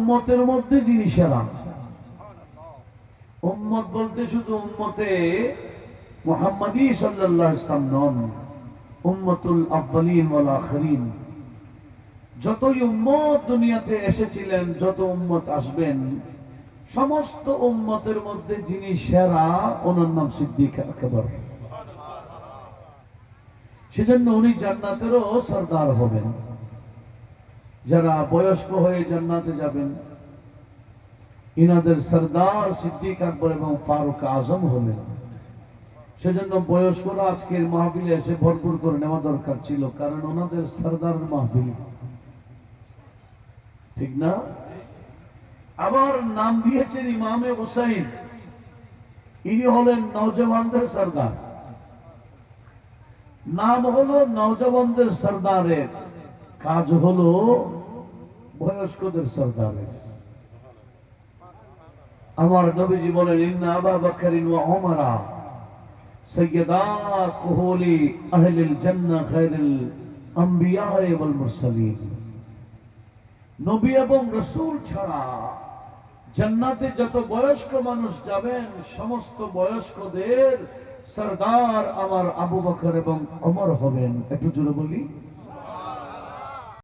উম্মতের মধ্যে যিনি সেরা। উম্মত বলতে শুধু উম্মতে মুহাম্মাদি সাল্লাল্লাহু আলাইহি ওয়াসাল্লাম নন, উম্মতুল আউয়ালিন ওয়াল আখিরিন। যতই উম্মত দুনিয়াতে এসেছিলেন, যত উম্মত আসবেন, সমস্ত উম্মতের মধ্যে যিনি সেরা ওনার নাম সিদ্দিক আকবর। সেজন্য উনি জান্নাতেরও সরদার হবেন। যারা বয়স্ক হয়ে জান্নাতে যাবেন, ইনাদের সরদার সিদ্দিক আকবর এবং ফারুক আজম হলেন। সেজন্য বয়স্করা আজকের মাহফিলে এসে ভরপুর করে নেওয়া দরকার ছিল, কারণ ওনাদের সরদার মাহফিল, ঠিক না? আবার নাম দিয়েছেন ইমামে হুসাইন, ইনি হলেন নওজওয়ানদের সরদার। নাম হলো নওজওয়ানদের সরদারের, কাজ হলো বয়স্কদের সরদারের। আমার নবীজি বলেন, ইন্না আবু বকরিন ওয়া উমরা সাইয়্যিদা কুহুলি আহলিল জান্নাহ খায়রুল আম্বিয়া ওয়াল মুরসালিন। নবী এবং রাসূল ছাড়া জান্নাতে যত বয়স্ক মানুষ যাবেন, সমস্ত বয়স্কদের সরদার আমার আবু বকর এবং ওমর হবেন। একটু জোরে বলি।